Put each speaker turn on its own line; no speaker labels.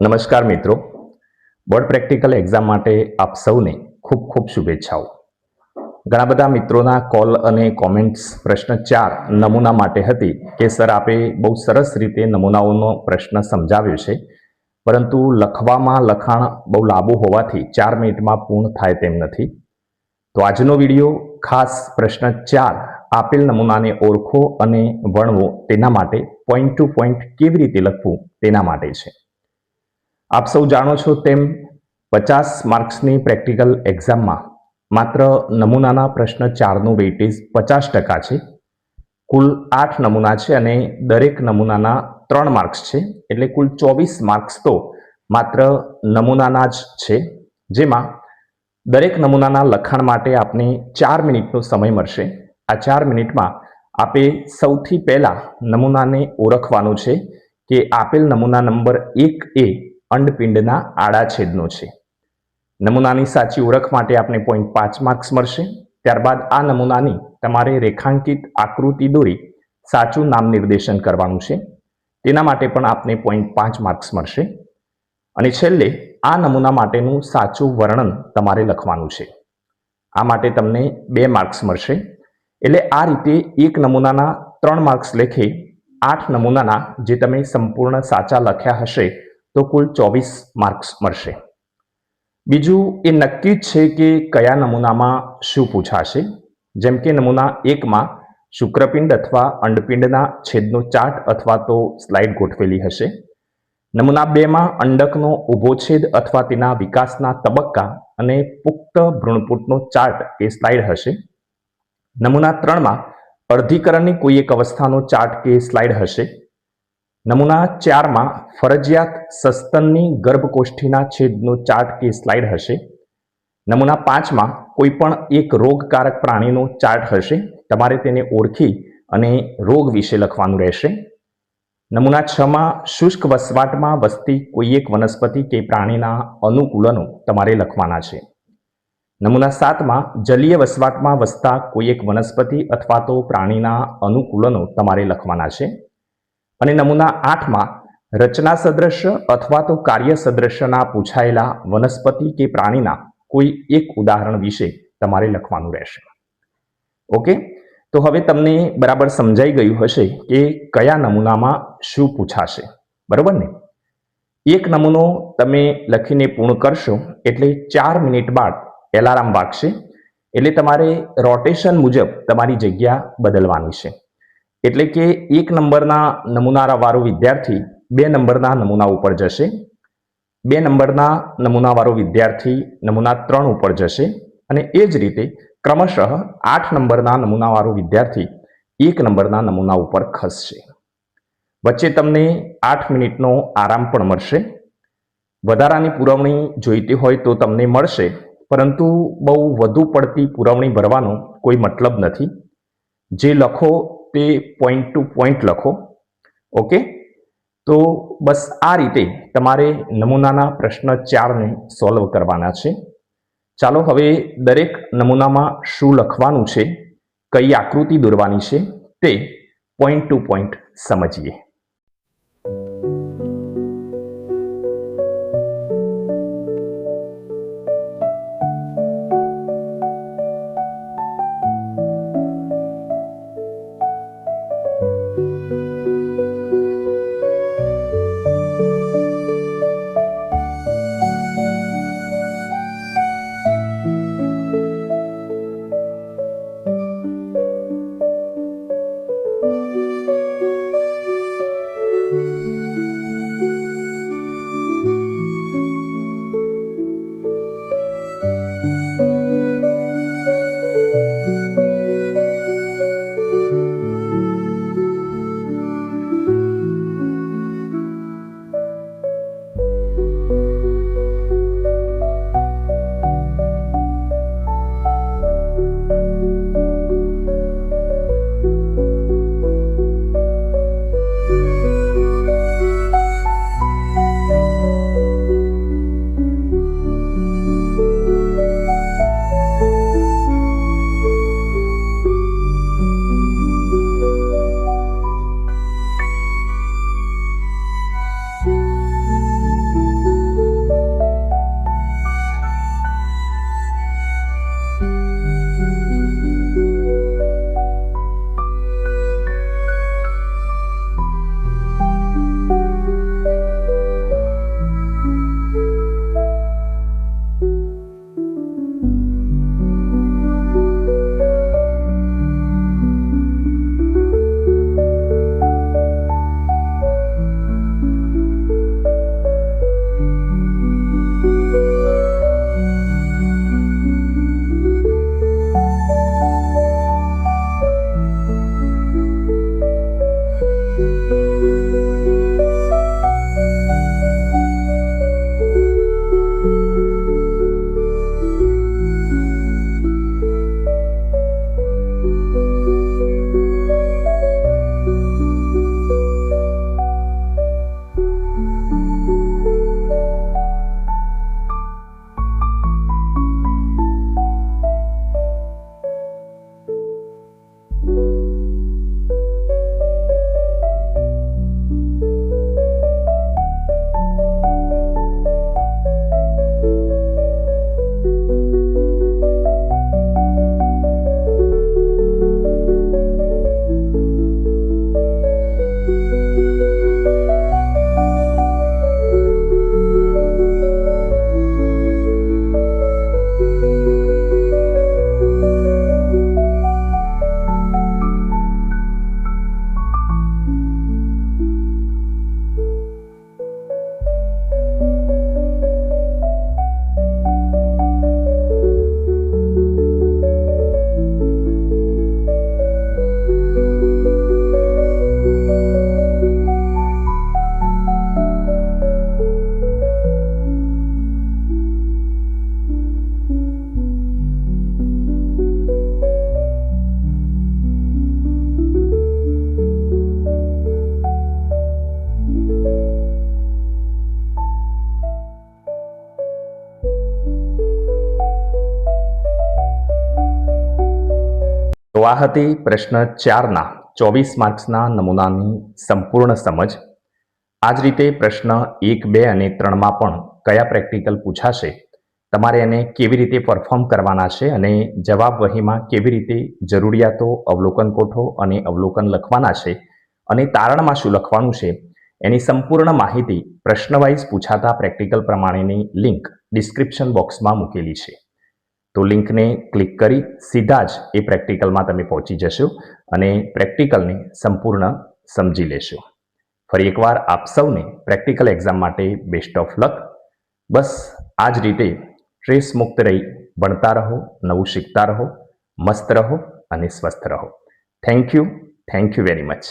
નમસ્કાર મિત્રો, board practical exam માટે આપ સૌને ખૂબ ખૂબ શુભેચ્છાઓ. ઘણા બધા મિત્રોના કોલ અને કોમેન્ટ્સ પ્રશ્ન 4 નમૂના માટે હતી કે સર આપે બહુ સરસ રીતે નમૂનાઓનો પ્રશ્ન સમજાવ્યો છે, પરંતુ લખવામાં લખાણ બહુ લાંબુ હોવાથી 4 મિનિટમાં પૂર્ણ થાય તેમ નથી. તો આજનો વિડીયો ખાસ પ્રશ્ન 4 આપેલ નમૂનાને ઓળખો અને વર્ણવો તેના માટે પોઈન્ટ ટુ પોઈન્ટ કેવી રીતે લખવું તેના માટે છે. આપ સૌ જાણો છો તેમ 50 માર્ક્સની પ્રેક્ટિકલ એક્ઝામમાં માત્ર નમૂનાના પ્રશ્ન 4નું વેઇટેજ 50% છે. કુલ 8 નમૂના છે અને દરેક નમૂનાના 3 માર્ક્સ છે, એટલે કુલ 24 માર્ક્સ તો માત્ર નમૂનાના જ છે, જેમાં દરેક નમૂનાના લખાણ માટે આપને 4 મિનિટનો સમય મળશે. આ 4 મિનિટમાં આપે સૌથી પહેલા નમૂનાને ઓળખવાનું છે કે આપેલ નમૂના નંબર 1 એ અંડપિંડના આડા છેદનો છે. નમૂનાની સાચી ઓળખ માટે આપને 0.5 માર્ક્સ મળશે. ત્યારબાદ આ નમૂનાની તમારે રેખાંકિત આકૃતિ દોરી સાચું નામ નિર્દેશન કરવાનું છે, તેના માટે પણ આપને 0.5 માર્ક્સ મળશે. અને છેલ્લે આ નમૂના માટેનું સાચું વર્ણન તમારે લખવાનું છે. આ માટે તમને 2 માર્ક્સ મળશે. એટલે આ રીતે એક નમૂનાના 3 માર્ક્સ લેખે 8 નમૂનાના જે તમે સંપૂર્ણ સાચા લખ્યા હશે તો કુલ 24 માર્ક્સ મળશે. બીજું એ નક્કી જ છે કે કયા નમૂનામાં શું પૂછાશે. જેમ કે નમૂના 1માં શુક્રપિંડ અથવા અંડપિંડના છેદનો ચાર્ટ અથવા તો સ્લાઇડ ગોઠવેલી હશે. નમૂના 2માં અંડકનો ઊભો છેદ અથવા તેના વિકાસના તબક્કા અને પુખ્ત ભ્રૂણપૂટનો ચાર્ટ કે સ્લાઇડ હશે. નમૂના 3માં અર્ધીકરણની કોઈ એક અવસ્થાનો ચાર્ટ કે સ્લાઇડ હશે. નમૂના 4માં ફરજિયાત સસ્તનની ગર્ભકોષ્ઠીના છેદનો ચાર્ટ કે સ્લાઇડ હશે. નમૂના 5માં કોઈ પણ એક રોગકારક પ્રાણીનો ચાર્ટ હશે. તમારે તેને ઓળખી અને રોગ વિશે લખવાનું રહેશે. નમૂના 6માં શુષ્ક વસવાટમાં વસતી કોઈ એક વનસ્પતિ કે પ્રાણીના અનુકૂલનો તમારે લખવાના છે. નમૂના 7માં જલીય વસવાટમાં વસતા કોઈ એક વનસ્પતિ અથવા તો પ્રાણીના અનુકૂલનો તમારે લખવાના છે. અને નમૂના 8માં રચના સદૃશ્ય અથવા તો કાર્ય સદૃશ્યના પૂછાયેલા વનસ્પતિ કે પ્રાણીના કોઈ એક ઉદાહરણ વિશે તમારે લખવાનું રહેશે. ઓકે, તો હવે તમને બરાબર સમજાઈ ગયું હશે કે કયા નમૂનામાં શું પૂછાશે, બરાબર ને? એક નમૂનો તમે લખીને પૂર્ણ કરશો એટલે 4 મિનિટ બાદ એલાર્મ વાગશે, એટલે તમારે રોટેશન મુજબ તમારી જગ્યા બદલવાની છે. એટલે કે 1 નંબરના નમૂનાવાળો વિદ્યાર્થી 2 નંબરના નમૂના ઉપર જશે, 2 નંબરના નમૂનાવાળો વિદ્યાર્થી નમૂના 3 ઉપર જશે, અને એ જ રીતે ક્રમશઃ 8 નંબરના નમૂનાવાળો વિદ્યાર્થી 1 નંબરના નમૂના ઉપર ખસશે. વચ્ચે તમને 8 મિનિટનો આરામ પણ મળશે. વધારાની પુરવણી જોઈતી હોય તો તમને મળશે, પરંતુ બહુ વધુ પડતી પુરવણી ભરવાનો કોઈ મતલબ નથી. જે લખો તે પોઈન્ટ ટુ પોઈન્ટ લખો. ઓકે, તો બસ આ રીતે તમારે નમૂનાના પ્રશ્ન 4ને સોલ્વ કરવાના છે. ચાલો હવે દરેક નમૂનામાં શું લખવાનું છે, કઈ આકૃતિ દોરવાની છે તે પોઈન્ટ ટુ પોઈન્ટ સમજીએ. તો આ હતી પ્રશ્ન 4ના 24 માર્ક્સના નમૂનાની સંપૂર્ણ સમજ. આ જ રીતે પ્રશ્ન 1, 2 અને 3માં પણ કયા પ્રેક્ટિકલ પૂછાશે, તમારે એને કેવી રીતે પરફોર્મ કરવાના છે અને જવાબ વહીમાં કેવી રીતે જરૂરિયાતો, અવલોકન કોઠો અને અવલોકન લખવાના છે અને તારણમાં શું લખવાનું છે, એની સંપૂર્ણ માહિતી પ્રશ્નવાઇઝ પૂછાતા પ્રેક્ટિકલ પ્રમાણેની લિંક ડિસ્ક્રિપ્શન બોક્સમાં મૂકેલી છે. તો લિંકને ક્લિક કરી સીધા જ એ પ્રેક્ટિકલમાં તમે પહોંચી જશો અને પ્રેક્ટિકલને સંપૂર્ણ સમજી લેશો. ફરી એકવાર આપ સૌને પ્રેક્ટિકલ એક્ઝામ માટે બેસ્ટ ઓફ લક. બસ આ જ રીતે સ્ટ્રેસ મુક્ત રહી ભણતા રહો, નવું શીખતા રહો, મસ્ત રહો અને સ્વસ્થ રહો. Thank you very much.